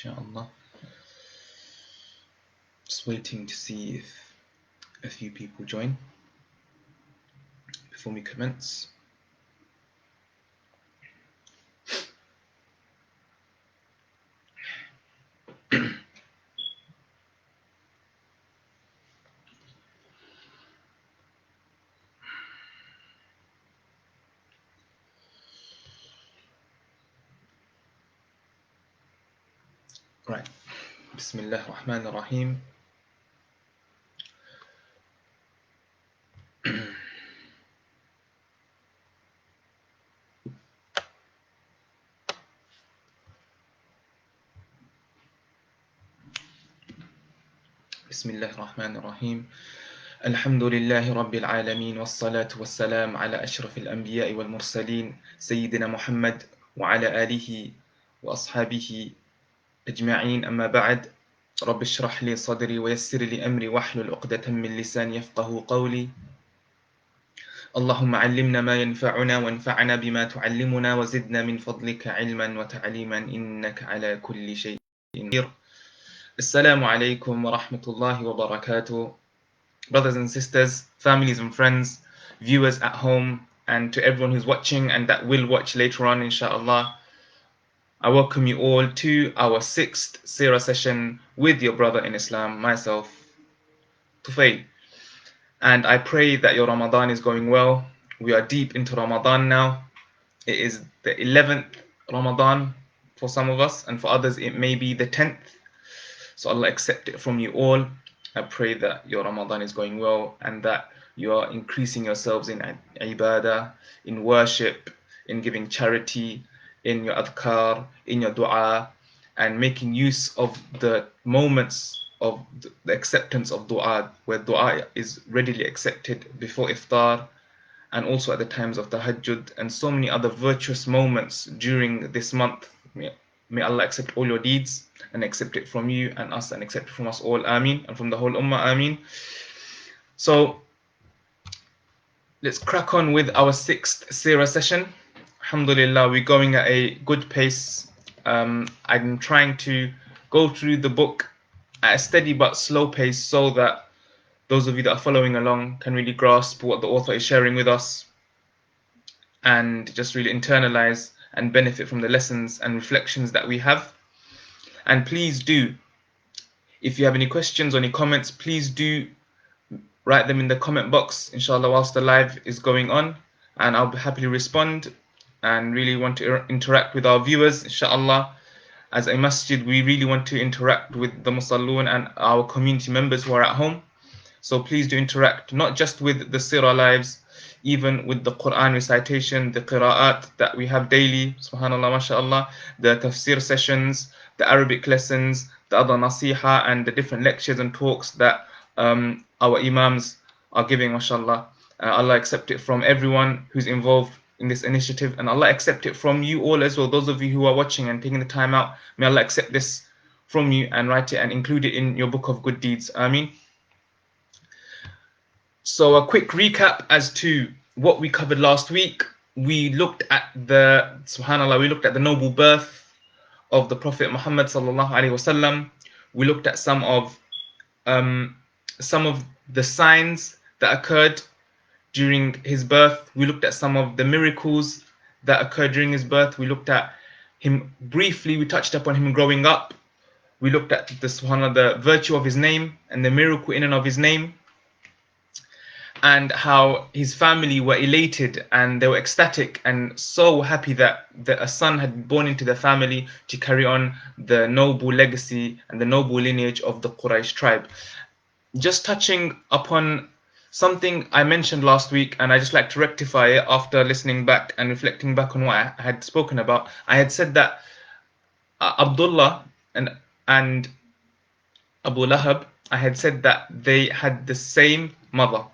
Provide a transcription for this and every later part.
inshallah. Just waiting to see if a few people join before we commence. Right. Bismillah ar-Rahman ar-Rahim. Bismillah ar-Rahman ar-Rahim. Alhamdulillahi Rabbil Alameen. Wassalatu wassalam ala ashrafil anbiya'i wal mursaleen. Sayyidina Muhammad wa ala alihi wa ashabihi ajma'in. Amma ba'd. رب اشرح لي صدري ويسر لي أمري واحلل عقدة من لساني يفقه قولي اللهم علمنا ما ينفعنا وانفعنا بما تعلمنا وزدنا من فضلك علما وتعليما إنك على كل شيء قدير. Assalamu alaikum wa rahmatullahi wa barakatuh. Brothers and sisters, families and friends, viewers at home, and to everyone who's watching and that will watch later on, inshallah, I welcome you all to our 6th Seerah session with your brother in Islam, myself, Tufayl. And I pray that your Ramadan is going well. We are deep into Ramadan now. It is the 11th Ramadan for some of us, and for others it may be the 10th. So Allah accept it from you all. I pray that your Ramadan is going well and that you are increasing yourselves in ibadah, in worship, in giving charity, in your adhkar, in your dua, and making use of the moments of the acceptance of dua, where dua is readily accepted before iftar and also at the times of tahajjud, and so many other virtuous moments during this month. May Allah accept all your deeds and accept it from you and us and accept it from us all, Ameen, and from the whole Ummah, Ameen. So let's crack on with our 6th Seerah session. Alhamdulillah, we're going at a good pace. I'm trying to go through the book at a steady but slow pace so that those of you that are following along can really grasp what the author is sharing with us and just really internalize and benefit from the lessons and reflections that we have. And please do, if you have any questions or any comments, please do write them in the comment box, inshallah, whilst the live is going on, and I'll happily respond and really want to interact with our viewers, inshallah. As a masjid, we really want to interact with the Musallun and our community members who are at home. So please do interact, not just with the Seerah lives, even with the Quran recitation, the qira'at that we have daily, subhanallah, mashallah, the tafsir sessions, the Arabic lessons, the other nasiha, and the different lectures and talks that our imams are giving, mashallah. Allah accept it from everyone who's involved in this initiative, and Allah accept it from you all as well, those of you who are watching and taking the time out. May Allah accept this from you and write it and include it in your book of good deeds. Ameen. So a quick recap as to what we covered last week. We looked at we looked at the noble birth of the Prophet Muhammad sallallahu alaihi wasallam. We looked at some of the signs that occurred during his birth. We looked at some of the miracles that occurred during his birth. We looked at him briefly. We touched upon him growing up. We looked at the virtue of his name and the miracle in and of his name, and how his family were elated and they were ecstatic and so happy that a son had been born into their family to carry on the noble legacy and the noble lineage of the Quraysh tribe. Just touching upon something I mentioned last week, and I just like to rectify it after listening back and reflecting back on what I had spoken about. I had said that Abdullah and Abu Lahab, I had said that they had the same mother.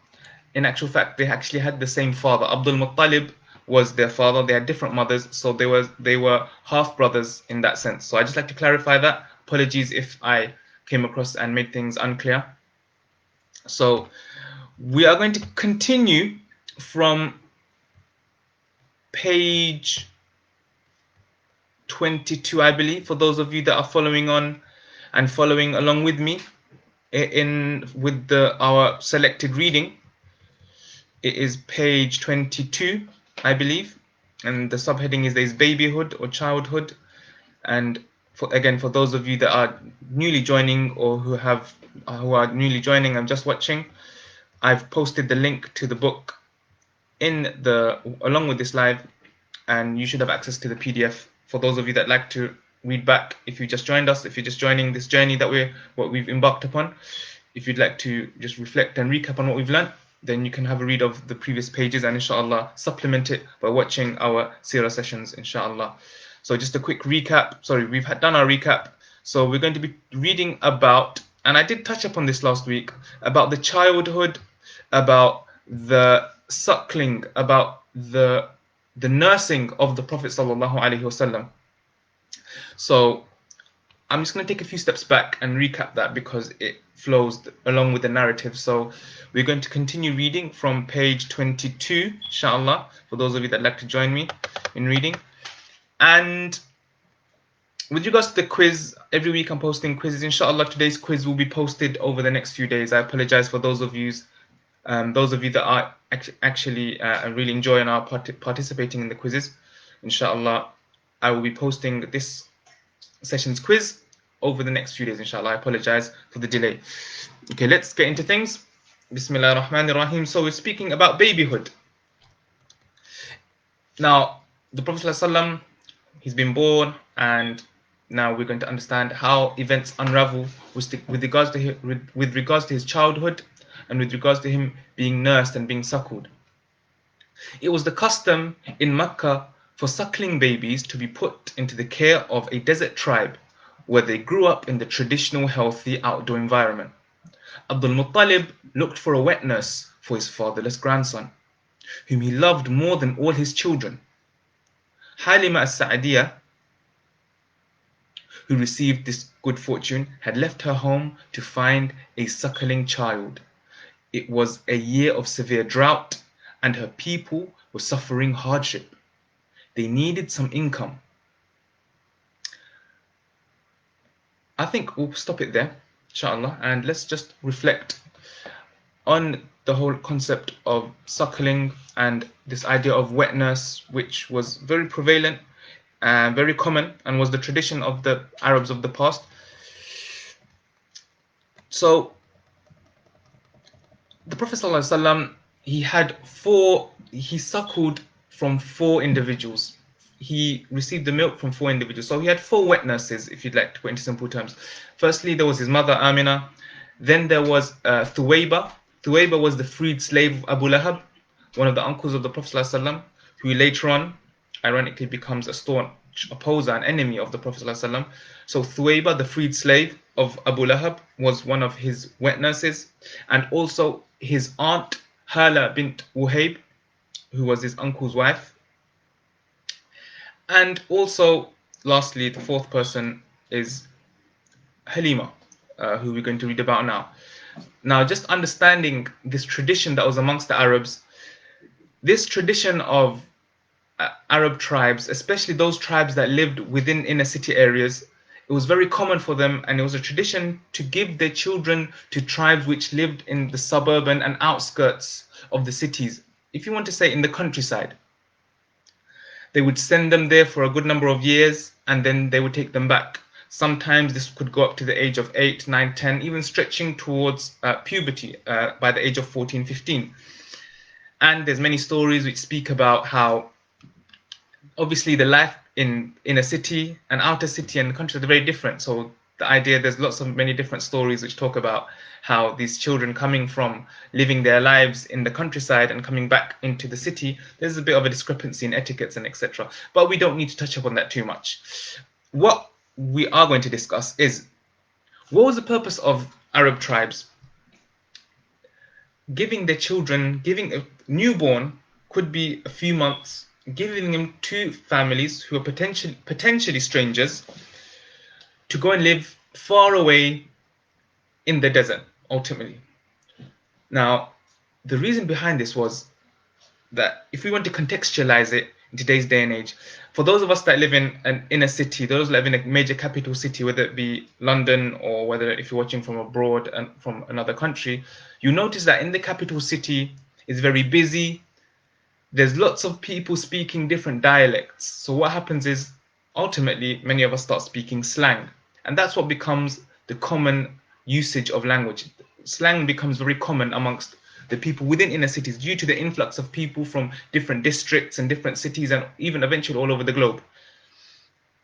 In actual fact, they actually had the same father. Abdul Muttalib was their father. They had different mothers, so they were half brothers in that sense. So I just like to clarify that. Apologies if I came across and made things unclear. So we are going to continue from page 22, I believe, for those of you that are following on and following along with me with our selected reading. It is page 22, I believe, and the subheading is babyhood or childhood. And for those of you that are newly joining or who are newly joining and just watching, I've posted the link to the book along with this live, and you should have access to the PDF for those of you that like to read back. If you just joined us, if you're just joining this journey that we've embarked upon, if you'd like to just reflect and recap on what we've learned, then you can have a read of the previous pages and inshallah supplement it by watching our Seerah sessions, inshallah. So just a quick recap. Sorry, we've done our recap. So we're going to be reading about, and I did touch upon this last week, about the childhood, about the suckling, about the nursing of the Prophet sallallahu alaihi wasallam. So I'm just going to take a few steps back and recap that because it flows along with the narrative. So we're going to continue reading from page 22, inshallah, for those of you that like to join me in reading. And with regards to the quiz, every week I'm posting quizzes. Inshallah, today's quiz will be posted over the next few days. I apologize for those of you that are actually really enjoying and are participating in the quizzes. Inshallah, I will be posting this session's quiz over the next few days, inshallah. I apologize for the delay. Okay, let's get into things. Bismillah ar-Rahman ar-Rahim. So we're speaking about babyhood. Now, the Prophet ﷺ, he's been born, and now we're going to understand how events unravel with regards to his childhood and with regards to him being nursed and being suckled. It was the custom in Mecca for suckling babies to be put into the care of a desert tribe where they grew up in the traditional healthy outdoor environment. Abdul Muttalib looked for a wet nurse for his fatherless grandson, whom he loved more than all his children. Halima as-Sa'diyah, who received this good fortune, had left her home to find a suckling child. It was a year of severe drought, and her people were suffering hardship. They needed some income. I think we'll stop it there, inshallah, and let's just reflect on the whole concept of suckling and this idea of wet nurse, which was very prevalent and very common and was the tradition of the Arabs of the past. So the Prophet ﷺ, he suckled from 4 individuals. He received the milk from 4 individuals. So he had 4 wet nurses, if you'd like to put into simple terms. Firstly, there was his mother Amina. Then there was Thuwayba. Thuwayba was the freed slave of Abu Lahab, one of the uncles of the Prophet ﷺ, who later on, ironically, becomes a staunch opposer and enemy of the Prophet ﷺ. So Thuwayba, the freed slave of Abu Lahab, was one of his wet nurses. And also his aunt, Hala bint Wuhayb, who was his uncle's wife. And also, lastly, the 4th person is Halima, who we're going to read about now. Now, just understanding this tradition that was amongst the Arabs, this tradition of Arab tribes, especially those tribes that lived within inner city areas, it was very common for them, and it was a tradition to give their children to tribes which lived in the suburban and outskirts of the cities. If you want to say in the countryside, they would send them there for a good number of years, and then they would take them back. Sometimes this could go up to the age of 8, 9, 10, even stretching towards puberty by the age of 14, 15. And there's many stories which speak about how obviously the life in a city and outer city and country are very different. So the idea, there's many different stories which talk about how these children coming from living their lives in the countryside and coming back into the city, there's a bit of a discrepancy in etiquettes and etc. But we don't need to touch upon that too much. What we are going to discuss is, what was the purpose of Arab tribes giving their children, giving a newborn, could be a few months, giving them to families who are potentially strangers to go and live far away in the desert, ultimately. Now, the reason behind this was that if we want to contextualize it in today's day and age, For those of us that live in an inner city, those that live in a major capital city, whether it be London or whether if you're watching from abroad and from another country, you notice that in the capital city it's very busy. There's lots of people speaking different dialects. So what happens is ultimately many of us start speaking slang, and that's what becomes the common usage of language. Slang becomes very common amongst the people within inner cities due to the influx of people from different districts and different cities and even eventually all over the globe.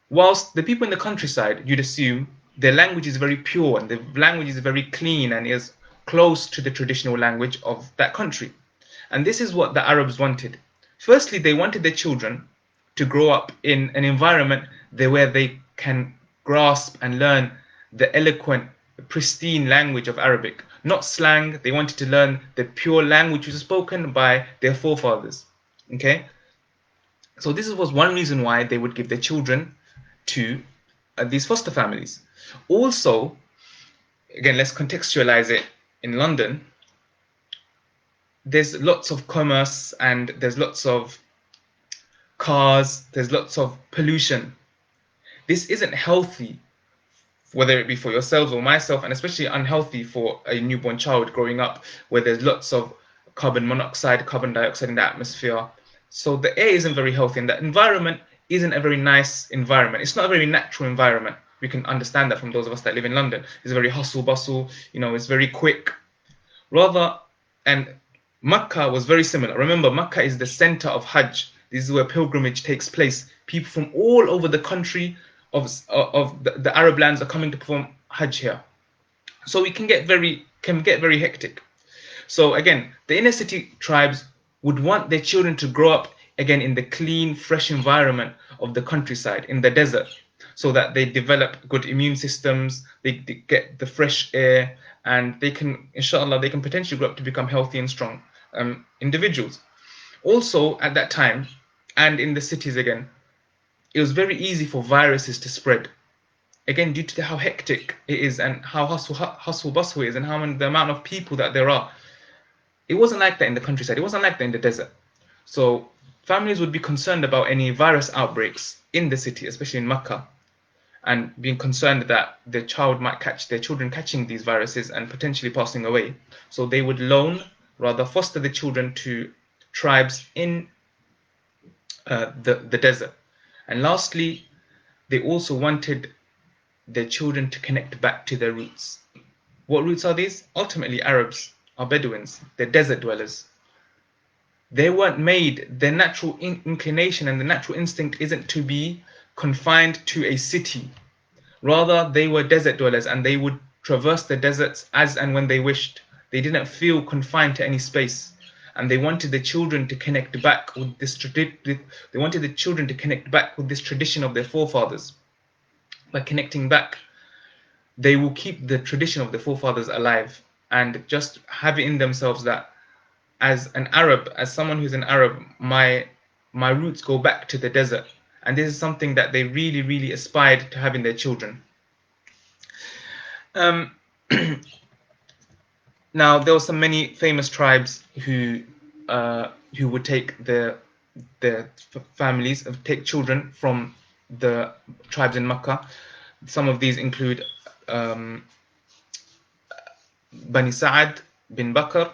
Whilst the people in the countryside, you'd assume their language is very pure and the language is very clean and is close to the traditional language of that country. And this is what the Arabs wanted. Firstly, they wanted their children to grow up in an environment where they can grasp and learn the eloquent, pristine language of Arabic, not slang. They wanted to learn the pure language which was spoken by their forefathers. Okay? So this was one reason why they would give their children to these foster families. Also, again, let's contextualize it. In London, there's lots of commerce and there's lots of cars, there's lots of pollution. This isn't healthy, whether it be for yourselves or myself, and especially unhealthy for a newborn child growing up where there's lots of carbon monoxide, carbon dioxide in the atmosphere. So the air isn't very healthy and the environment isn't a very nice environment. It's not a very natural environment. We can understand that from those of us that live in London. It's very hustle bustle, it's very quick. And Makkah was very similar. Remember, Makkah is the center of Hajj. This is where pilgrimage takes place. People from all over the country of the Arab lands are coming to perform Hajj here. So it can get very hectic. So again, the inner city tribes would want their children to grow up again in the clean, fresh environment of the countryside, in the desert, so that they develop good immune systems, they get the fresh air, and they can, inshallah, they can potentially grow up to become healthy and strong individuals. Also, at that time, and in the cities again, it was very easy for viruses to spread. Again, due to how hectic it is and how hustle bustle is and the amount of people that there are. It wasn't like that in the countryside. It wasn't like that in the desert. So families would be concerned about any virus outbreaks in the city, especially in Makkah, and being concerned that their children catching these viruses and potentially passing away. So they would foster the children to tribes in the desert. And lastly, they also wanted their children to connect back to their roots. What roots are these? Ultimately, Arabs are Bedouins. They're desert dwellers. They weren't made, their natural inclination and the natural instinct isn't to be confined to a city. Rather, they were desert dwellers and they would traverse the deserts as and when they wished. They didn't feel confined to any space. And they wanted the children to connect back with this tradition of their forefathers. By connecting back, they will keep the tradition of their forefathers alive and just have it in themselves that as someone who's an Arab, my roots go back to the desert. And this is something that they really, really aspired to have in their children. Now, there were some many famous tribes who would take their families, take children from the tribes in Makkah. Some of these include Bani Sa'ad bin Bakr,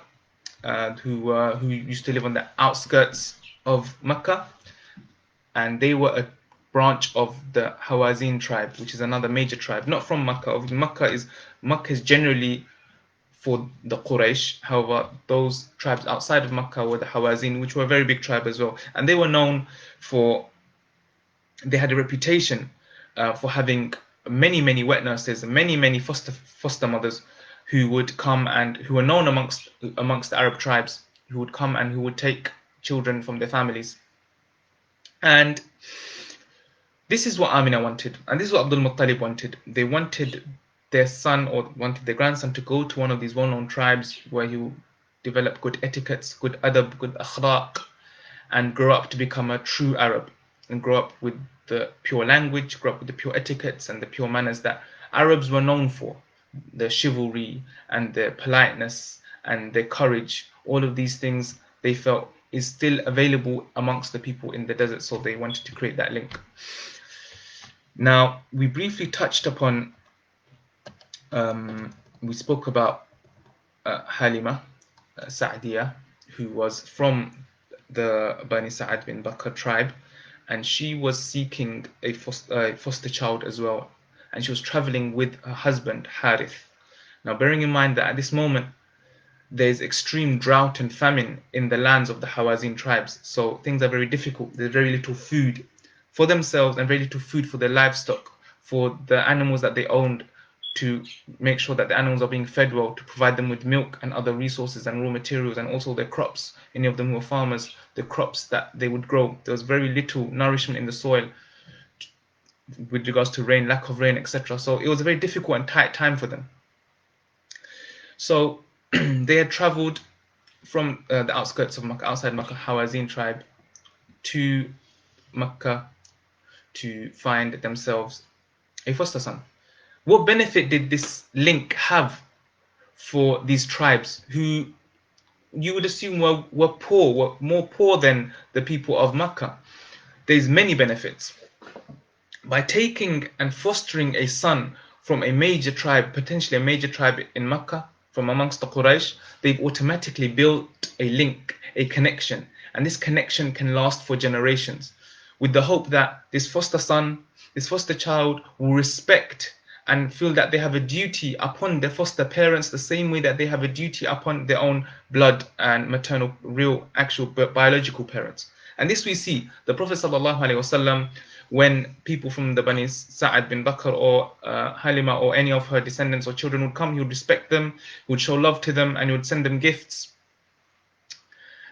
who used to live on the outskirts of Makkah, and they were a branch of the Hawazin tribe, which is another major tribe, not from Makkah. Makkah is generally for the Quraysh. However, those tribes outside of Makkah were the Hawazin, which were a very big tribe as well, and they were known they had a reputation for having many wet nurses, many foster mothers who would come and who were known amongst the Arab tribes, who would come and who would take children from their families. And this is what Amina wanted, and this is what Abdul Muttalib wanted. They wanted their son or wanted their grandson to go to one of these well-known tribes where he would develop good etiquettes, good adab, good akhlaq, and grow up to become a true Arab and grow up with the pure language, grow up with the pure etiquettes and the pure manners that Arabs were known for. The chivalry and their politeness and their courage, all of these things they felt is still available amongst the people in the desert, so they wanted to create that link. Now, we briefly touched upon, we spoke about Halima Sa'diyah, who was from the Bani Sa'ad bin Bakr tribe, and she was seeking a foster child as well, and she was traveling with her husband Harith. Now, bearing in mind that at this moment there's extreme drought and famine in the lands of the Hawazin tribes, so things are very difficult. There's very little food for themselves and very little food for their livestock, for the animals that they owned, to make sure that the animals are being fed well, to provide them with milk and other resources and raw materials, and also their crops. Any of them who were farmers, the crops that they would grow, there was very little nourishment in the soil with regards to rain, lack of rain, etc. So it was a very difficult and tight time for them. So they had traveled from the outskirts of Makkah, outside Makkah, Hawazin tribe, to Makkah to find themselves a foster son. What benefit did this link have for these tribes who you would assume were poor, were more poor than the people of Makkah? There's many benefits. By taking and fostering a son from a major tribe, potentially a major tribe in Makkah, from amongst the Quraysh, they've automatically built a link, a connection, and this connection can last for generations, with the hope that this foster son, this foster child will respect and feel that they have a duty upon their foster parents the same way that they have a duty upon their own blood and maternal, real, actual biological parents. And this we see, the Prophet ﷺ, when people from the Bani Sa'ad bin Bakr or Halima or any of her descendants or children would come, he would respect them, he would show love to them, and he would send them gifts.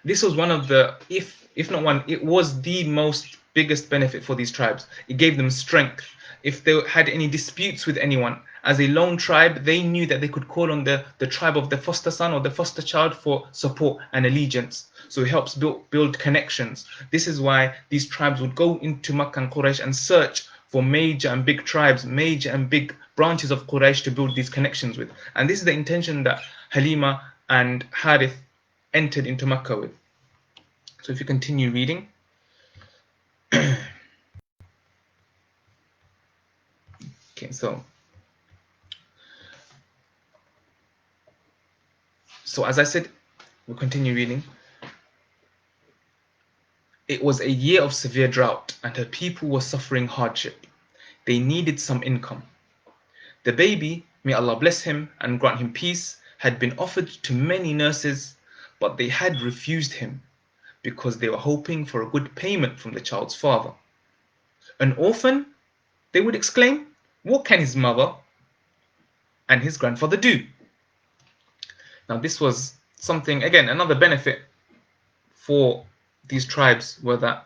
This was one of the, if not one, it was the most biggest benefit for these tribes. It gave them strength. If they had any disputes with anyone, as a lone tribe, they knew that they could call on the tribe of the foster son or the foster child for support and allegiance. So it helps build connections. This is why these tribes would go into Makkah and Quraysh and search for major and big tribes, major and big branches of Quraysh to build these connections with. And this is the intention that Halima and Harith entered into Makkah with. So if you continue reading. Okay, so as I said, we'll continue reading. It was a year of severe drought, and her people were suffering hardship. They needed some income. The baby, may Allah bless him and grant him peace, had been offered to many nurses, but they had refused him because they were hoping for a good payment from the child's father. An orphan? They would exclaim. What can his mother and his grandfather do? Now this was something, again, another benefit for these tribes, were that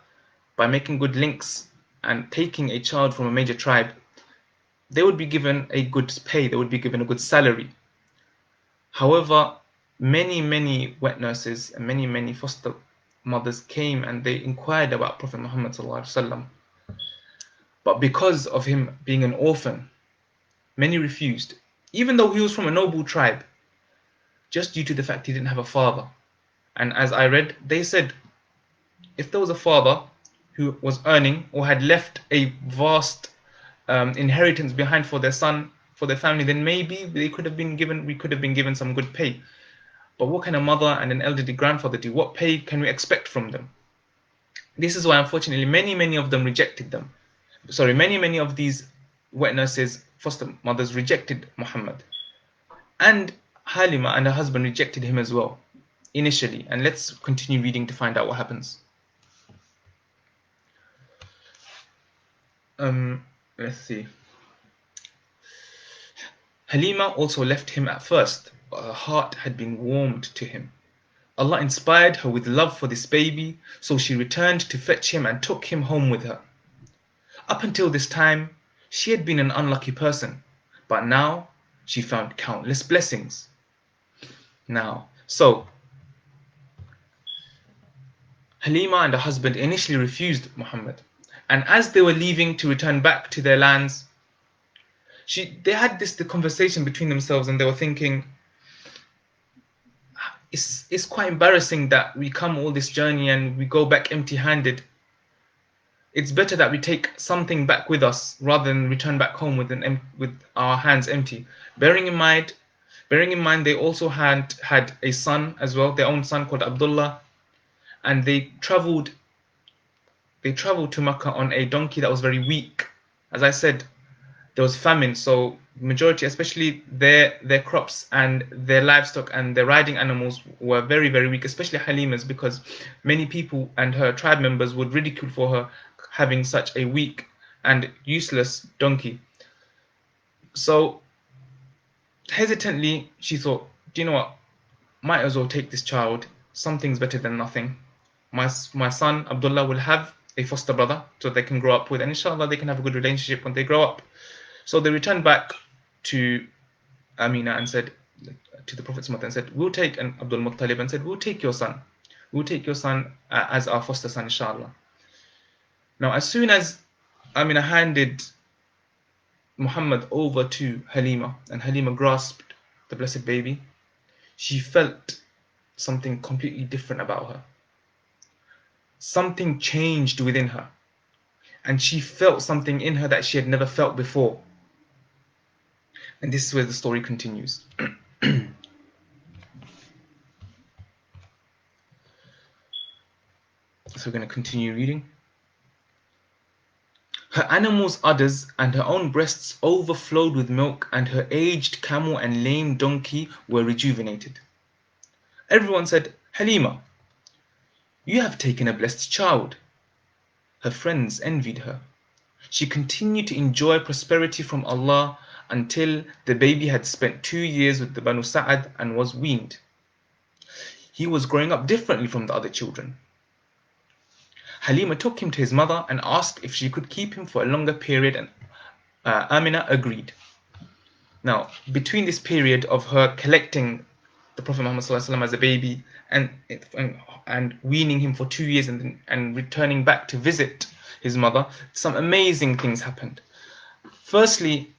by making good links and taking a child from a major tribe, they would be given a good pay, they would be given a good salary. However, many wet nurses and many foster mothers came and they inquired about Prophet Muhammad ﷺ. But because of him being an orphan, many refused, even though he was from a noble tribe, just due to the fact he didn't have a father. And as I read, they said, if there was a father who was earning or had left a vast inheritance behind for their son, for their family, then maybe we could have been given some good pay. But what can a mother and an elderly grandfather do? What pay can we expect from them? This is why, unfortunately, many of them rejected them. Many of these wet nurses, foster mothers, rejected Muhammad. And Halima and her husband rejected him as well, initially. And let's continue reading to find out what happens. Let's see. Halima also left him at first, but her heart had been warmed to him. Allah inspired her with love for this baby, so she returned to fetch him and took him home with her. Up until this time, she had been an unlucky person, but now she found countless blessings. So Halima and her husband initially refused Muhammad, and as they were leaving to return back to their lands, they had the conversation between themselves, and they were thinking, it's quite embarrassing that we come all this journey and we go back empty-handed. It's better that we take something back with us rather than return back home with our hands empty. Bearing in mind, they also had a son as well, their own son called Abdullah, and they traveled to Makkah on a donkey that was very weak. As I said, there was famine, so majority, especially their crops and their livestock and their riding animals were very, very weak, especially Halima's, because many people and her tribe members would ridicule for her having such a weak and useless donkey. So hesitantly she thought, do you know what, might as well take this child. Something's better than nothing. My son Abdullah will have a foster brother so they can grow up with, and inshallah they can have a good relationship when they grow up. So they returned back to Amina and said to the Prophet's mother and said, we'll take, and Abdul Muttalib and said, we'll take your son as our foster son, inshallah. Now as soon as Amina handed Muhammad over to Halima and Halima grasped the blessed baby, she felt something completely different about her. Something changed within her, and she felt something in her that she had never felt before. And this is where the story continues. So we're going to continue reading. Her animals' udders and her own breasts overflowed with milk, and her aged camel and lame donkey were rejuvenated. Everyone said, Halima, you have taken a blessed child. Her friends envied her. She continued to enjoy prosperity from Allah until the baby had spent 2 years with the Banu Sa'ad and was weaned. He was growing up differently from the other children. Halima took him to his mother and asked if she could keep him for a longer period, and Amina agreed. Now, between this period of her collecting the Prophet Muhammad ﷺ as a baby and weaning him for 2 years and returning back to visit his mother, some amazing things happened. Firstly,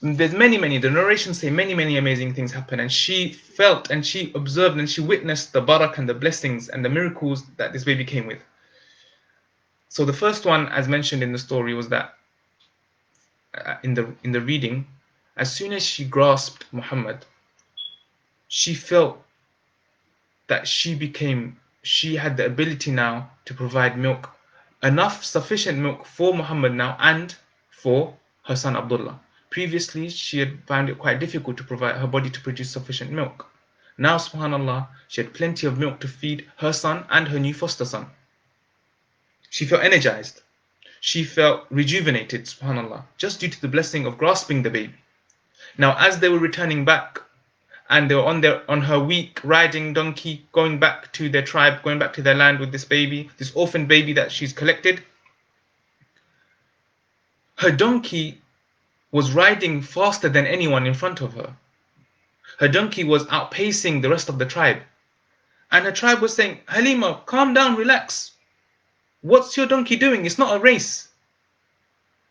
there's the narrations say many amazing things happened, and she felt and she observed and she witnessed the barak and the blessings and the miracles that this baby came with. So the first one, as mentioned in the story, was that in the reading, as soon as she grasped Muhammad, she felt that she had the ability now to provide milk, sufficient milk for Muhammad now and for her son Abdullah. Previously, she had found it quite difficult to provide her body to produce sufficient milk. Now, subhanallah, she had plenty of milk to feed her son and her new foster son. She felt energized. She felt rejuvenated, subhanallah, just due to the blessing of grasping the baby. Now, as they were returning back, and they were on her weak riding donkey, going back to their tribe, going back to their land with this baby, this orphan baby that she's collected, her donkey was riding faster than anyone in front of her. Her donkey was outpacing the rest of the tribe. And her tribe was saying, Halima, calm down, relax. What's your donkey doing? It's not a race.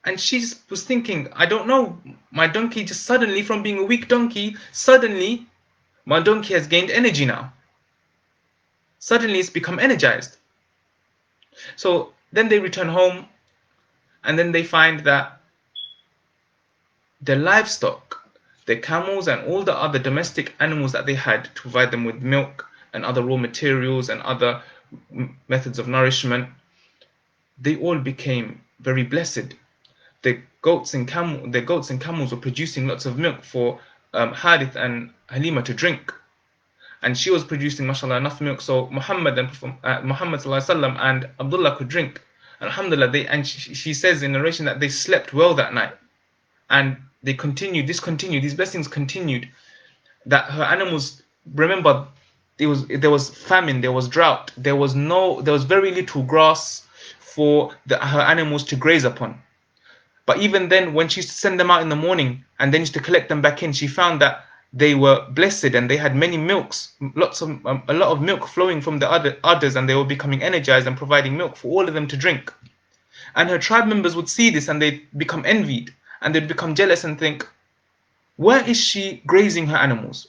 And she was thinking, I don't know, my donkey just suddenly, from being a weak donkey, suddenly my donkey has gained energy now. Suddenly it's become energized. So then they return home, and then they find that their livestock, their camels and all the other domestic animals that they had to provide them with milk and other raw materials and other methods of nourishment, they all became very blessed. The goats and camels were producing lots of milk for Harith and Halima to drink, and she was producing, mashallah, enough milk so Muhammad ﷺ and Abdullah could drink. And alhamdulillah, she says in narration that they slept well that night, and these blessings continued. That her animals, remember, there was famine, there was drought, there was very little grass for her animals to graze upon. But even then, when she used to send them out in the morning and then used to collect them back in, she found that they were blessed and they had many milks, a lot of milk flowing from the udders, and they were becoming energized and providing milk for all of them to drink. And her tribe members would see this and they'd become envied and they'd become jealous and think, where is she grazing her animals?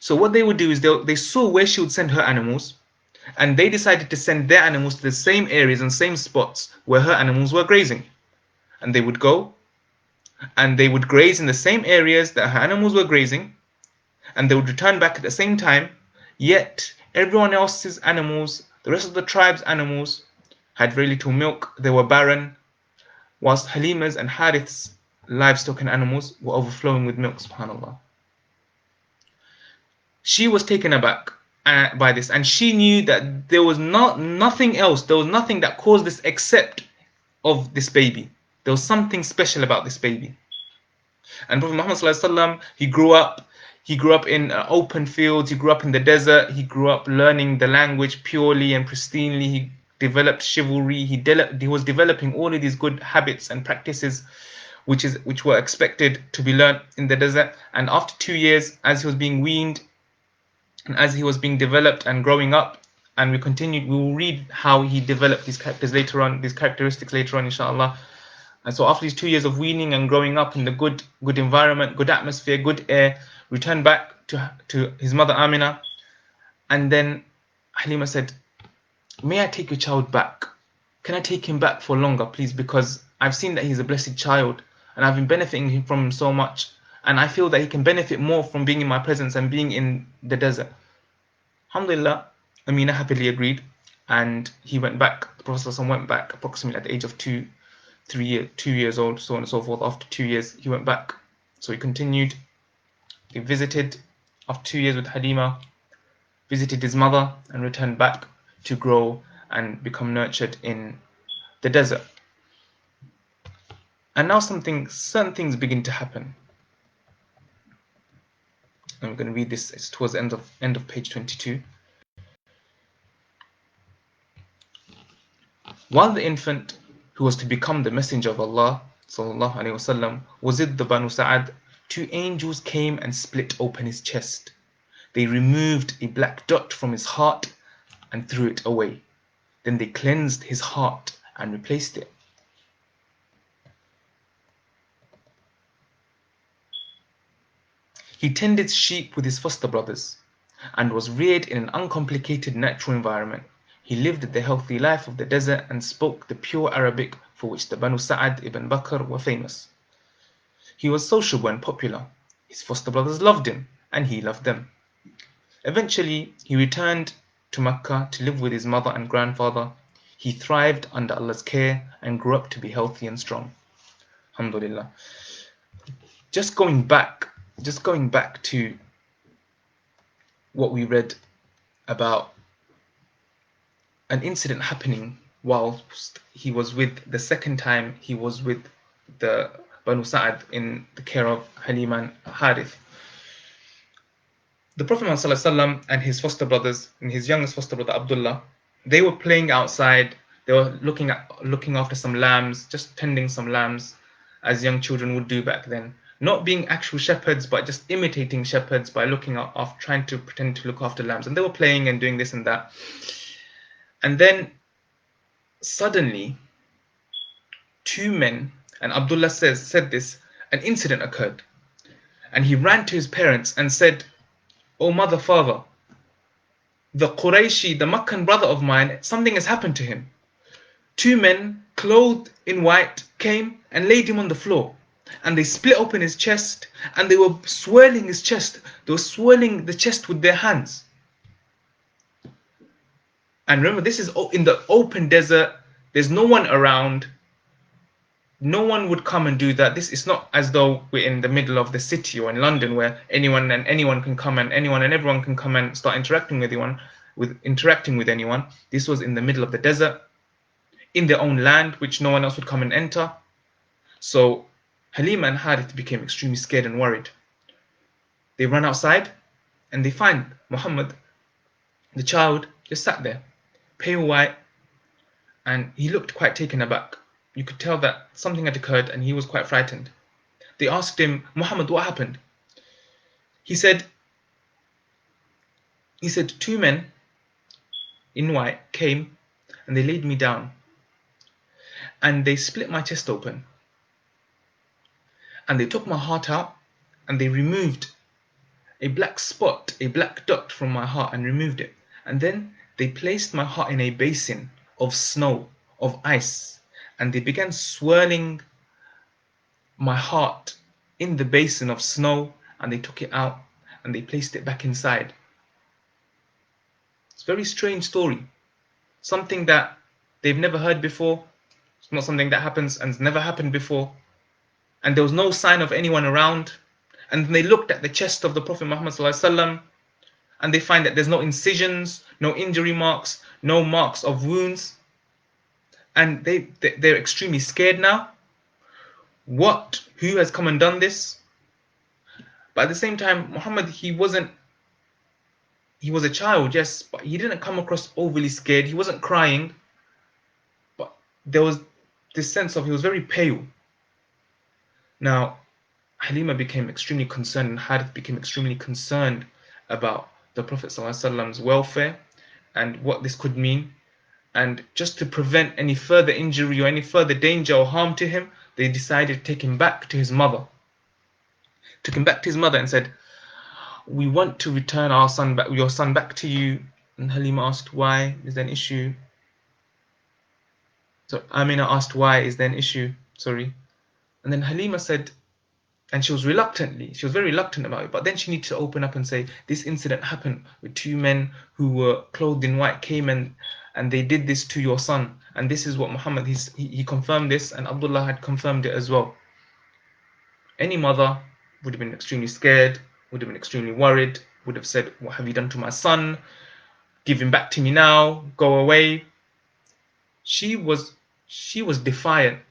So what they would do is they saw where she would send her animals, and they decided to send their animals to the same areas and same spots where her animals were grazing. And they would go and they would graze in the same areas that her animals were grazing, and they would return back at the same time. Yet everyone else's animals, the rest of the tribe's animals, had very little milk, they were barren, whilst Halima's and Harith's livestock and animals were overflowing with milk, subhanAllah. She was taken aback by this, and she knew that there was nothing else, there was nothing that caused this except of this baby. There was something special about this baby. And Prophet Muhammad ﷺ, he grew up in open fields, he grew up in the desert, he grew up learning the language purely and pristinely, he developed chivalry, he was developing all of these good habits and practices which were expected to be learned in the desert. And after 2 years, as he was being weaned and as he was being developed and growing up, and we will read how he developed these characters later on, these characteristics later on, inshallah. And so after these 2 years of weaning and growing up in the good environment, good atmosphere, good air, returned back to his mother Amina. And then Halima said, "May I take your child back? Can I take him back for longer, please? Because I've seen that he's a blessed child and I've been benefiting from him so much. And I feel that he can benefit more from being in my presence and being in the desert." Alhamdulillah, Amina happily agreed, and he went back. The Prophet ﷺ went back approximately at the age of 2 years old, so on and so forth. After 2 years, he went back. So he continued. He visited after 2 years with Halima, visited his mother, and returned back to grow and become nurtured in the desert. And now certain things begin to happen. I'm going to read this. It's towards the end of page 22. While the infant who was to become the messenger of Allah sallallahu alaihi wasallam was with the Banu Sa'ad, 2 angels came and split open his chest. They removed a black dot from his heart and threw it away. Then they cleansed his heart and replaced it. He tended sheep with his foster brothers and was reared in an uncomplicated natural environment. He lived the healthy life of the desert and spoke the pure Arabic for which the Banu Sa'ad ibn Bakr were famous. He was sociable and popular. His foster brothers loved him and he loved them. Eventually, he returned to Mecca to live with his mother and grandfather. He thrived under Allah's care and grew up to be healthy and strong. Alhamdulillah. Just going back to what we read about an incident happening whilst he was with, the second time he was with the Banu Sa'ad in the care of Halima and Harith. The Prophet ﷺ and his foster brothers, and his youngest foster brother Abdullah, they were playing outside. They were looking after some lambs, just tending some lambs, as young children would do back then. Not being actual shepherds, but just imitating shepherds by trying to pretend to look after lambs. And they were playing and doing this and that. And then suddenly, 2 men, and Abdullah said this, an incident occurred. And he ran to his parents and said, "Oh mother, father, the Qurayshi, the Meccan brother of mine, something has happened to him. 2 men clothed in white came and laid him on the floor. And they split open his chest and they were swirling his chest. They were swirling the chest with their hands." And remember, this is in the open desert. There's no one around. No one would come and do that. This is not as though we're in the middle of the city or in London where anyone and everyone can come and start interacting with anyone. This was in the middle of the desert, in their own land, which no one else would come and enter. So Halima and Harith became extremely scared and worried. They run outside and they find Muhammad, the child, just sat there, pale white, and he looked quite taken aback. You could tell that something had occurred and he was quite frightened. They asked him, "Muhammad, what happened?" He said, 2 men in white came and they laid me down and they split my chest open and they took my heart out and they removed a black spot, a black dot from my heart and removed it. And then they placed my heart in a basin of snow, of ice, and they began swirling my heart in the basin of snow, and they took it out and they placed it back inside. It's a very strange story. Something that they've never heard before. It's not something that happens and has never happened before. And there was no sign of anyone around. And they looked at the chest of the Prophet Muhammad ﷺ, and they find that there's no incisions, no injury marks, no marks of wounds. And they're extremely scared now. Who has come and done this? But at the same time, Muhammad, he was a child, yes, but he didn't come across overly scared. He wasn't crying, but there was this sense of he was very pale. Now, Halima became extremely concerned, and Harith became extremely concerned about the Prophet ﷺ's welfare and what this could mean. And just to prevent any further injury or any further danger or harm to him, they decided to take him back to his mother. Took him back to his mother and said, "We want to return your son back to you." And Halima asked, "Why? Is there an issue?" So Amina asked, "Why? Is there an issue?" Sorry. And then Halima said, and she was very reluctant about it, but then she needed to open up and say, "This incident happened with two men who were clothed in white, came and they did this to your son, and this is what Muhammad, he confirmed this, and Abdullah had confirmed it as well." Any mother would have been extremely scared, would have been extremely worried, would have said, "What have you done to my son? Give him back to me now, go away." She was defiant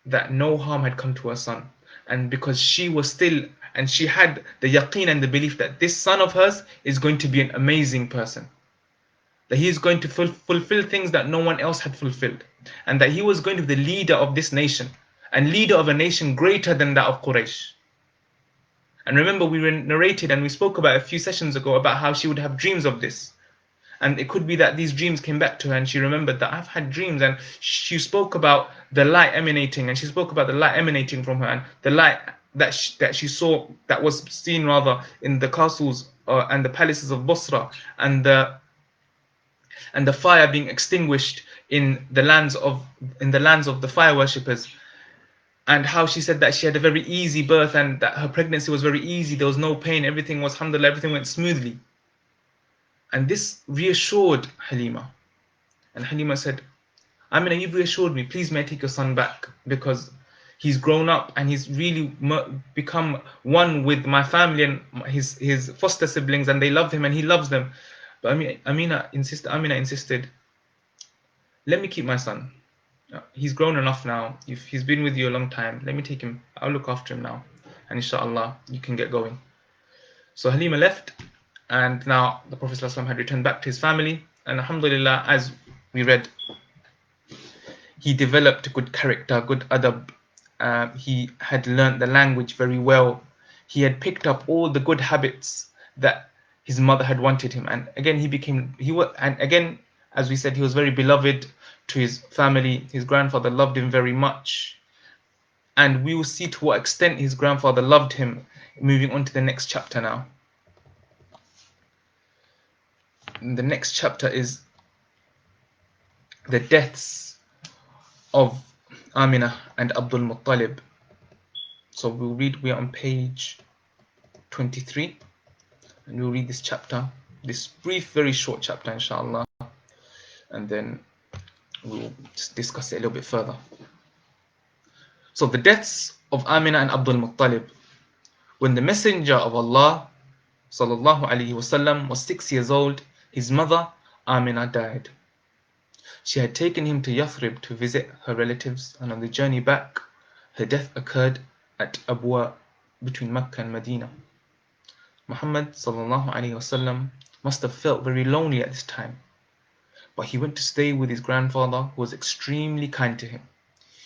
that no harm had come to her son. And because she had the yaqeen and the belief that this son of hers is going to be an amazing person, that he is going to fulfill things that no one else had fulfilled, and that he was going to be the leader of this nation, and leader of a nation greater than that of Quraysh. And remember, we narrated and we spoke about a few sessions ago about how she would have dreams of this. And it could be that these dreams came back to her and she remembered that I've had dreams, and she spoke about the light emanating, and she spoke about the light emanating from her, and the light that she saw, that was seen rather in the castles and the palaces of Basra, and the fire being extinguished in the lands of the fire worshippers. And how she said that she had a very easy birth and that her pregnancy was very easy, there was no pain, everything was alhamdulillah, everything went smoothly. And this reassured Halima. And Halima said, "Amina, you've reassured me. Please may I take your son back, because he's grown up and he's really become one with my family and his foster siblings, and they love him and he loves them." But Amina insisted, "Let me keep my son. He's grown enough now. He's been with you a long time. Let me take him. I'll look after him now. And inshallah, you can get going." So Halima left, and now the Prophet ﷺ had returned back to his family. And alhamdulillah, as we read, he developed good character, good adab. He had learnt the language very well. He had picked up all the good habits that his mother had wanted him. And again, as we said, he was very beloved to his family. His grandfather loved him very much. And we will see to what extent his grandfather loved him, moving on to the next chapter now. The next chapter is the deaths of Amina and Abdul Muttalib. So we are on page 23, and we'll read this chapter, this brief, very short chapter, inshallah, and then we'll just discuss it a little bit further. So the deaths of Amina and Abdul Muttalib. When the Messenger of Allah sallallahu alaihi wasallam was 6 years old, his mother Amina died. She had taken him to Yathrib to visit her relatives, and on the journey back, her death occurred at Abwa, between Mecca and Medina. Muhammad sallallahu alaihi wasallam must have felt very lonely at this time, but he went to stay with his grandfather, who was extremely kind to him.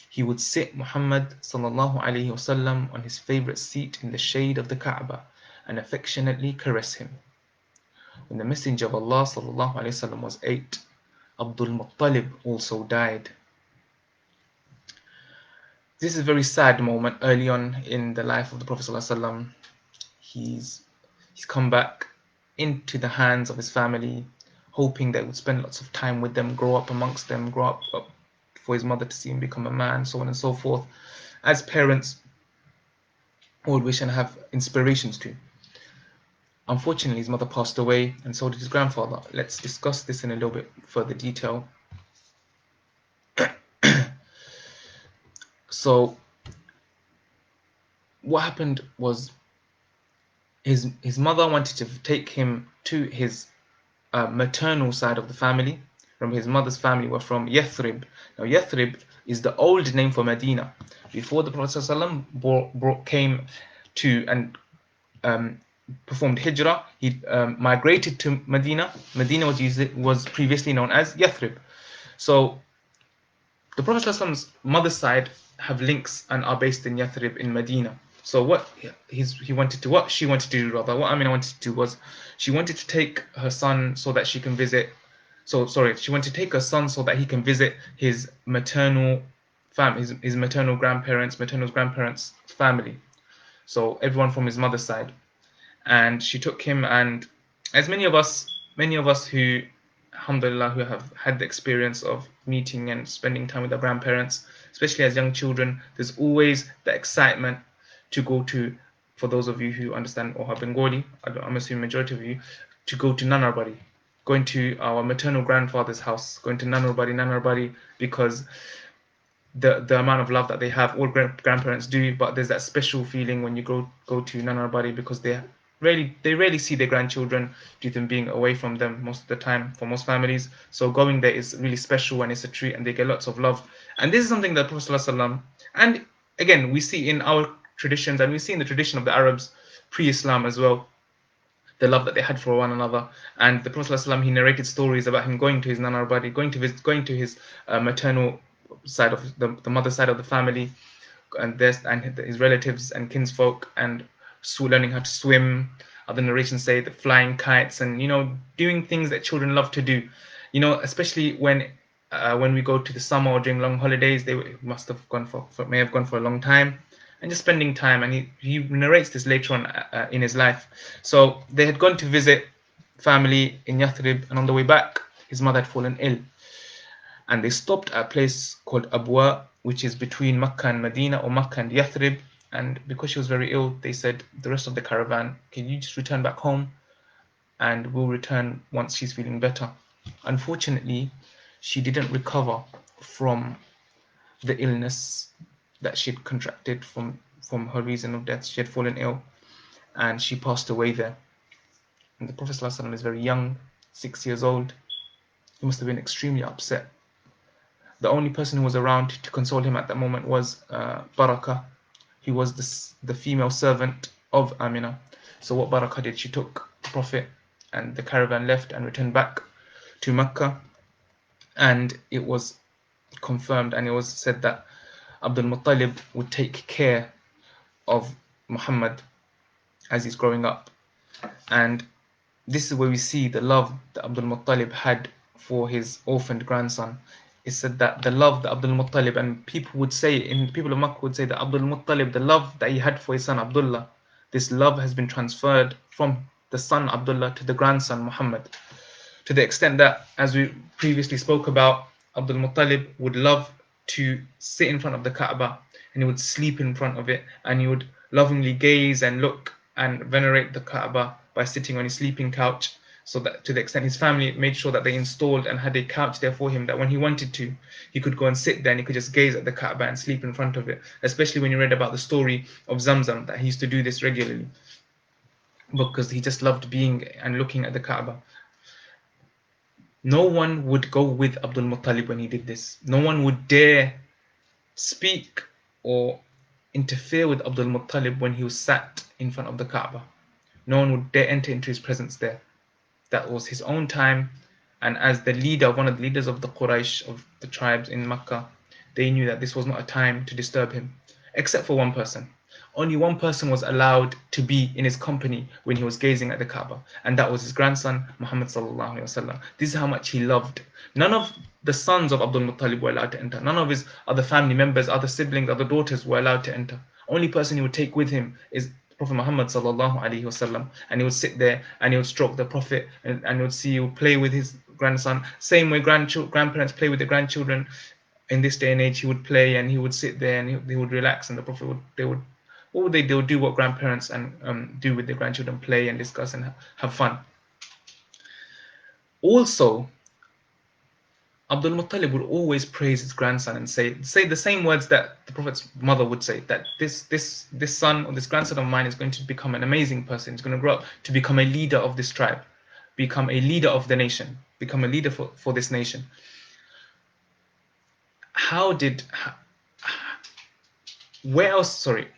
He would sit Muhammad sallallahu alaihi wasallam on his favorite seat in the shade of the Kaaba and affectionately caress him. When the Messenger of Allah sallallahu alaihi wasallam was 8, Abdul Muttalib also died. This is a very sad moment early on in the life of the Prophet sallallahu alaihi wasallam. He's come back into the hands of his family, hoping that he would spend lots of time with them, grow up amongst them, grow up for his mother to see him become a man, so on and so forth. As parents, all wish and have inspirations to. Unfortunately, his mother passed away, and so did his grandfather. Let's discuss this in a little bit further detail. So, what happened was his mother wanted to take him to his maternal side of the family. Remember, his mother's family were from Yathrib. Now, Yathrib is the old name for Medina. Before the Prophet ﷺ came to and performed hijrah, he migrated to Medina. Medina was previously known as Yathrib. So the Prophet ﷺ's mother's side have links and are based in Yathrib in Medina. So what she wanted to do, rather, what Amina wanted to do was, she wanted to take her son so that she can visit. She wanted to take her son so that he can visit his maternal family, his maternal grandparents' family. So everyone from his mother's side. And she took him, and as many of us who, alhamdulillah, who have had the experience of meeting and spending time with our grandparents, especially as young children, there's always the excitement to go to, for those of you who understand or have Bengali, I'm assuming majority of you, to go to Nanarbari, going to our maternal grandfather's house, going to Nanarbari, because the amount of love that they have, all grandparents do, but there's that special feeling when you go to Nanarbari, because they rarely see their grandchildren due to them being away from them most of the time for most families. So going there is really special, and it's a treat, and they get lots of love. And this is something that Prophet ﷺ, and again we see in our traditions, and we see in the tradition of the Arabs pre-Islam as well, the love that they had for one another. And the Prophet ﷺ, he narrated stories about him going to his Nanarbari, going to his maternal side of the mother side of the family, and his relatives and kinsfolk, and learning how to swim. Other narrations say that flying kites, and doing things that children love to do. Especially when we go to the summer or during long holidays, they must have gone may have gone for a long time, and just spending time. And he narrates this later on in his life. So they had gone to visit family in Yathrib, and on the way back, his mother had fallen ill, and they stopped at a place called Abwa, which is between Makkah and Medina, or Makkah and Yathrib. And because she was very ill, they said, the rest of the caravan, can you just return back home, and we'll return once she's feeling better. Unfortunately, she didn't recover from the illness that she'd contracted from her reason of death. She had fallen ill, and she passed away there. And the Prophet ﷺ is very young, 6 years old. He must have been extremely upset. The only person who was around to console him at that moment was Barakah. He was the female servant of Amina. So what Barakah did, she took the Prophet, and the caravan left and returned back to Mecca. And it was confirmed, and it was said that Abdul Muttalib would take care of Muhammad as he's growing up. And this is where we see the love that Abdul Muttalib had for his orphaned grandson. It said that the love that Abdul Muttalib, and people of Makkah would say that Abdul Muttalib, the love that he had for his son Abdullah, this love has been transferred from the son Abdullah to the grandson Muhammad, to the extent that, as we previously spoke about, Abdul Muttalib would love to sit in front of the Kaaba, and he would sleep in front of it, and he would lovingly gaze and look and venerate the Kaaba by sitting on his sleeping couch. So that, to the extent his family made sure that they installed and had a couch there for him, that when he wanted to, he could go and sit there and he could just gaze at the Kaaba and sleep in front of it. Especially when you read about the story of Zamzam, that he used to do this regularly, because he just loved being and looking at the Kaaba. No one would go with Abdul Muttalib when he did this. No one would dare speak or interfere with Abdul Muttalib when he was sat in front of the Kaaba. No one would dare enter into his presence there. That was his own time, and as the leader, one of the leaders of the Quraysh, of the tribes in Makkah, they knew that this was not a time to disturb him, except for one person. Only one person was allowed to be in his company when he was gazing at the Kaaba, and that was his grandson Muhammad sallallahu alaihi wasallam. This is how much he loved. None of the sons of Abdul Muttalib were allowed to enter. None of his other family members, other siblings, other daughters were allowed to enter. Only person he would take with him is Prophet Muhammad sallallahu alaihi wasallam, and he would sit there and he would stroke the Prophet, and he would see, he would play with his grandson. Same way grandparents play with their grandchildren. In this day and age, he would play and he would sit there and they would relax, and the Prophet would what would they do? Do what grandparents and do with their grandchildren, play and discuss and have fun. Also, Abdul Muttalib would always praise his grandson and say the same words that the Prophet's mother would say, that this son or this grandson of mine is going to become an amazing person. He's going to grow up to become a leader of this tribe, become a leader of the nation, become a leader for this nation. Where else? Sorry.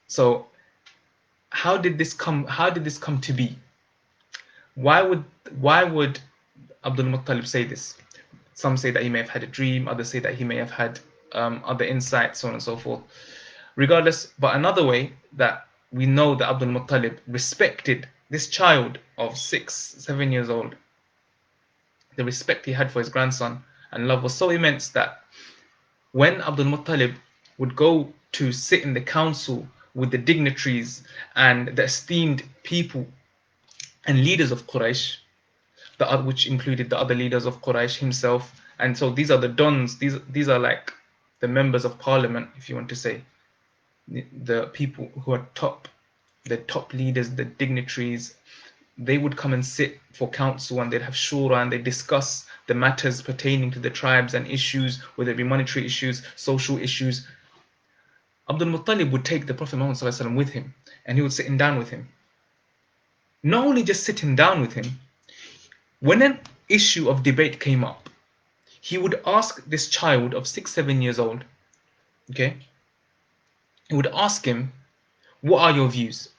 So how did this come to be? Why would Abdul Muttalib say this? Some say that he may have had a dream, others say that he may have had other insights, so on and so forth. Regardless, but another way that we know that Abdul Muttalib respected this child of 6-7 years old, the respect he had for his grandson and love was so immense that when Abdul Muttalib would go to sit in the council with the dignitaries and the esteemed people and leaders of Quraysh, which included the other leaders of Quraysh himself, and so these are the dons, these are like the members of parliament, if you want to say, the people who are the top leaders, the dignitaries. They would come and sit for council and they'd have shura and they discuss the matters pertaining to the tribes and issues, whether it be monetary issues, social issues. Abdul Muttalib would take the Prophet Muhammad ﷺ with him and he would sit down with him. Not only just sitting down with him, when an issue of debate came up, he would ask this child of 6-7 years old, okay, he would ask him, what are your views?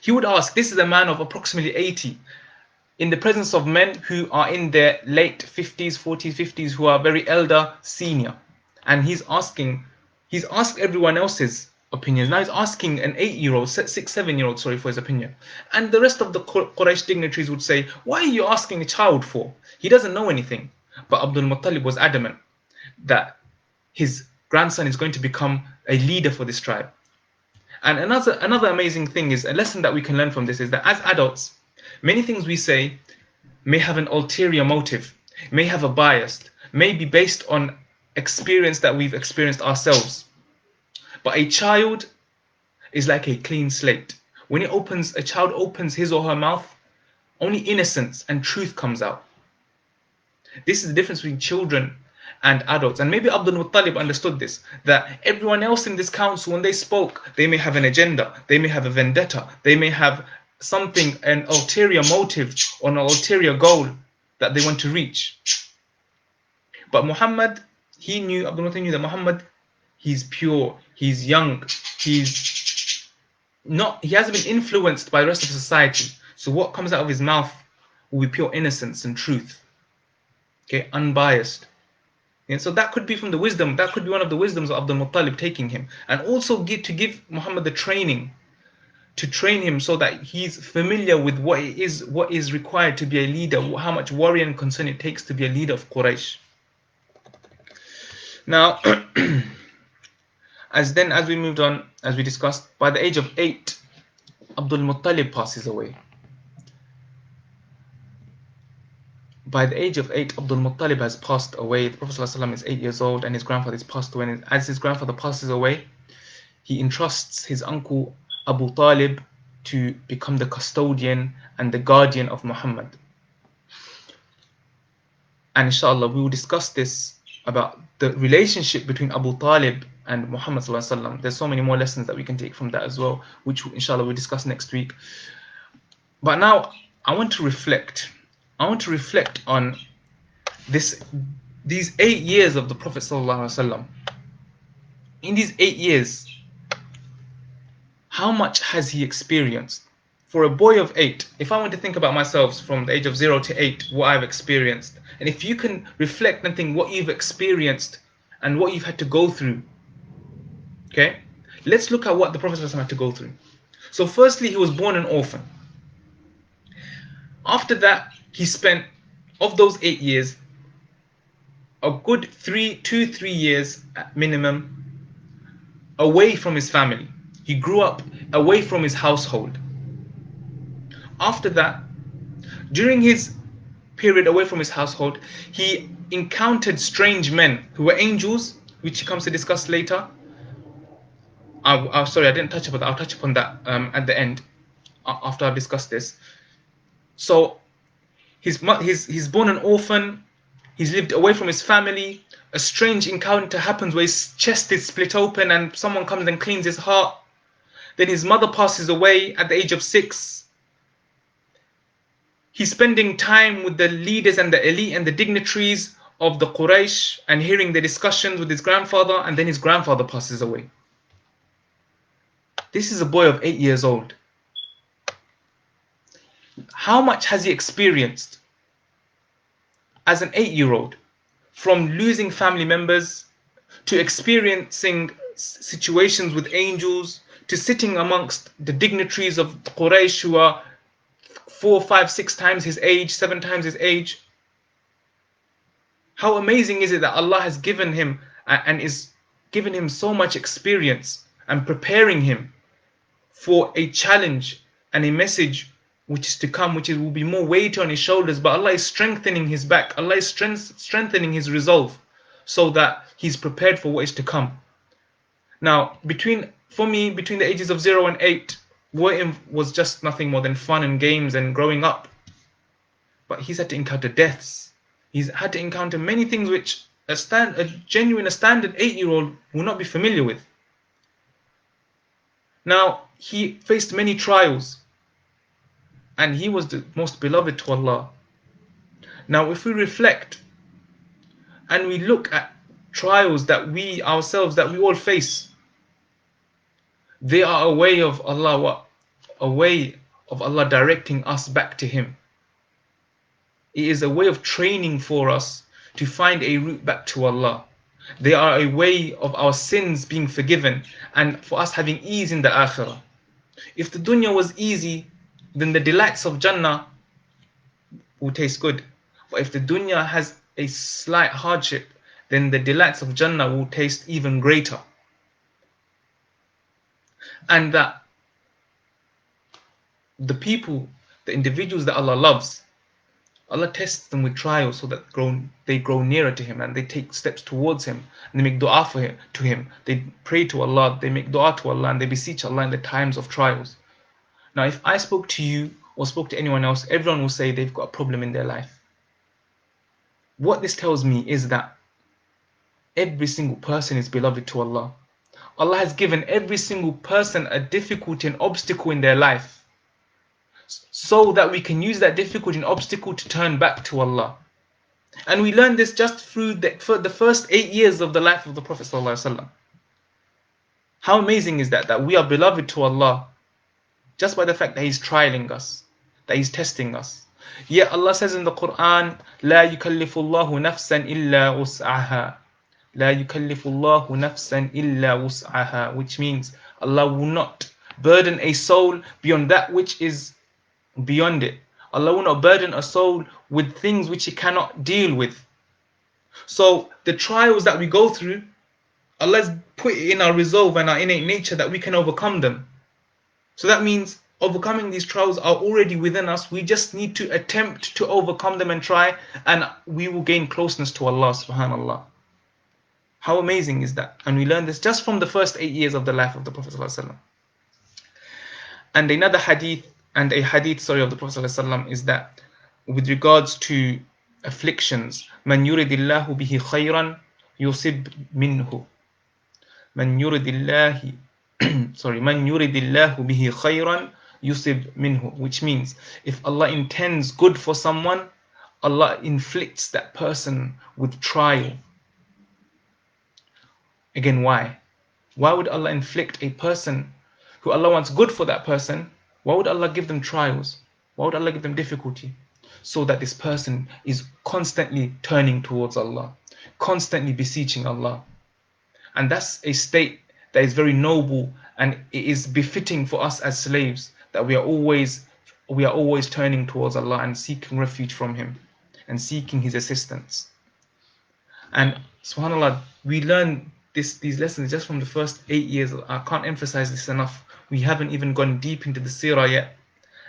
He would ask, this is a man of approximately 80, in the presence of men who are in their late 50s, 40s, 50s, who are very elder, senior. And he's asked everyone else's opinions. Now he's asking an 8-year-old, 6-7-year-old, sorry, for his opinion. And the rest of the Quraysh dignitaries would say, why are you asking a child for? He doesn't know anything. But Abdul Muttalib was adamant that his grandson is going to become a leader for this tribe. And another amazing thing is, a lesson that we can learn from this is that as adults, many things we say may have an ulterior motive, may have a bias, may be based on experience that we've experienced ourselves. But a child is like a clean slate. When a child opens his or her mouth, only innocence and truth comes out. This is the difference between children and adults. And maybe Abdul Muttalib understood this, that everyone else in this council, when they spoke, they may have an agenda, they may have a vendetta, they may have something, an ulterior motive or an ulterior goal that they want to reach. But Muhammad, Abdul Muttalib knew that Muhammad, he's pure, he's young, he hasn't been influenced by the rest of society. So what comes out of his mouth will be pure innocence and truth. Okay, unbiased. And so that could be from the wisdom, that could be one of the wisdoms of Abdul Muttalib taking him. And also to give Muhammad the training, to train him so that he's familiar with what is required to be a leader, how much worry and concern it takes to be a leader of Quraysh. Now, as we moved on, as we discussed, by the age of 8, Abdul Muttalib passes away. By the age of 8, Abdul Muttalib has passed away. The Prophet ﷺ is 8 years old and his grandfather has passed away. And as his grandfather passes away, he entrusts his uncle Abu Talib to become the custodian and the guardian of Muhammad. And inshallah, we will discuss this about the relationship between Abu Talib and Muhammad ﷺ. There's so many more lessons that we can take from that as well, which inshallah we'll discuss next week. But now I want to reflect on these 8 years of the Prophet ﷺ. In these 8 years, how much has he experienced? For a boy of 8, if I want to think about myself from the age of 0 to 8, what I've experienced, and if you can reflect and think what you've experienced and what you've had to go through, okay? Let's look at what the Prophet ﷺ had to go through. So firstly, he was born an orphan. After that, he spent, of those 8 years, a good 2-3 years at minimum away from his family. He grew up away from his household. After that, during his period away from his household, he encountered strange men who were angels, which he comes to discuss later. Sorry, I didn't touch upon that. I'll touch upon that at the end after I've discussed this. So he's born an orphan. He's lived away from his family. A strange encounter happens where his chest is split open and someone comes and cleans his heart. Then his mother passes away at the age of 6. He's spending time with the leaders and the elite and the dignitaries of the Quraysh and hearing the discussions with his grandfather, and then his grandfather passes away. This is a boy of 8 years old. How much has he experienced as an 8-year-old? From losing family members, to experiencing situations with angels, to sitting amongst the dignitaries of Quraysh who are 4, 5, 6 times his age, 7 times his age. How amazing is it that Allah has given him and is giving him so much experience and preparing him for a challenge and a message which is to come, which will be more weight on his shoulders. But Allah is strengthening his back. Allah is strengthening his resolve so that he's prepared for what is to come. Now, between the ages of 0 and 8, was just nothing more than fun and games and growing up. But he's had to encounter deaths. He's had to encounter many things which a standard 8-year-old will not be familiar with. Now, he faced many trials, and he was the most beloved to Allah. Now, if we reflect and we look at trials that we all face, they are a way of Allah directing us back to Him. It is a way of training for us to find a route back to Allah. They are a way of our sins being forgiven and for us having ease in the akhirah. If the dunya was easy, then the delights of Jannah will taste good. But if the dunya has a slight hardship, then the delights of Jannah will taste even greater. And that the individuals that Allah loves, Allah tests them with trials so that they grow nearer to Him and they take steps towards Him and they make dua to Him. They pray to Allah, they make dua to Allah and they beseech Allah in the times of trials. Now, if I spoke to you or spoke to anyone else, everyone will say they've got a problem in their life. What this tells me is that every single person is beloved to Allah. Allah has given every single person a difficulty and obstacle in their life, so that we can use that difficulty and obstacle to turn back to Allah. And we learn this just through the first 8 years of the life of the Prophet ﷺ. How amazing is that we are beloved to Allah just by the fact that He's trialing us, that He's testing us. Yet Allah says in the Quran, لا يكلف الله نفسا إلا وسعها. لا يكلف الله نفسا إلا وسعها, which means Allah will not burden a soul beyond that which is beyond it. Allah will not burden a soul with things which it cannot deal with. So the trials that we go through, Allah has put it in our resolve and our innate nature that we can overcome them. So that means overcoming these trials are already within us. We just need to attempt to overcome them and try, and we will gain closeness to Allah subhanallah. How amazing is that? And we learn this just from the first 8 years of the life of the Prophet ﷺ. And a hadith of the Prophet ﷺ is that with regards to afflictions, man yuridillahu bihi khayran yusib minhu. Man yuridillahu bihi khayran yusib minhu, which means if Allah intends good for someone, Allah inflicts that person with trial. Again, why? Why would Allah inflict a person who Allah wants good for that person? Why would Allah give them trials? Why would Allah give them difficulty? So that this person is constantly turning towards Allah, constantly beseeching Allah. And that's a state that is very noble, and it is befitting for us as slaves, that we are always turning towards Allah and seeking refuge from Him and seeking His assistance. And subhanAllah, we learn these lessons just from the first 8 years. I can't emphasize this enough. We haven't even gone deep into the seerah yet,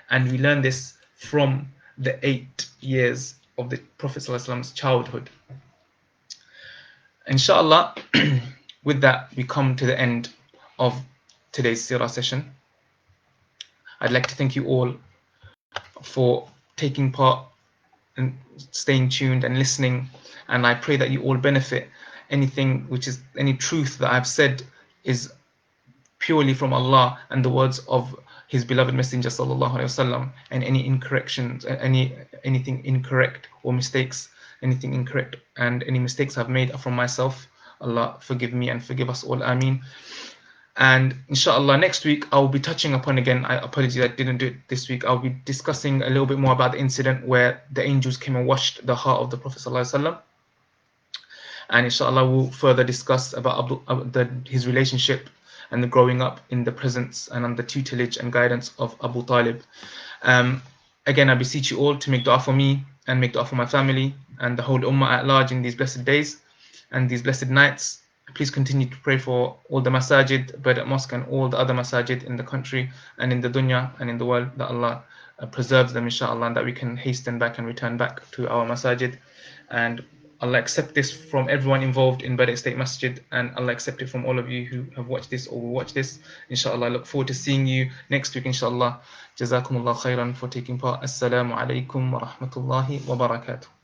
and we learn this from the 8 years of the Prophet ﷺ's childhood. Inshallah, with that, we come to the end of today's seerah session. I'd like to thank you all for taking part and staying tuned and listening, and I pray that you all benefit. Anything which is any truth that I've said is purely from Allah and the words of His beloved Messenger sallallahu alaihi wasallam, and any incorrections, anything incorrect or mistakes, anything incorrect and any mistakes I've made are from myself. Allah forgive me and forgive us all. Ameen. And inshallah, next week I'll be touching upon again. I apologize I didn't do it this week. I'll be discussing a little bit more about the incident where the angels came and washed the heart of the Prophet sallallahu alaihi wasallam. And inshallah, we'll further discuss about his relationship and the growing up in the presence and under tutelage and guidance of Abu Talib. Again, I beseech you all to make dua for me and make dua for my family and the whole ummah at large in these blessed days and these blessed nights. Please continue to pray for all the masajid, Badat Mosque, and all the other masajid in the country and in the dunya and in the world, that Allah preserves them, inshallah, and that we can hasten back and return back to our masajid. And Allah accept this from everyone involved in Badat State Masjid, and Allah accept it from all of you who have watched this or will watch this. Inshallah, I look forward to seeing you next week, inshallah. Jazakumullah khairan for taking part. Assalamu alaikum wa rahmatullahi wa barakatuh.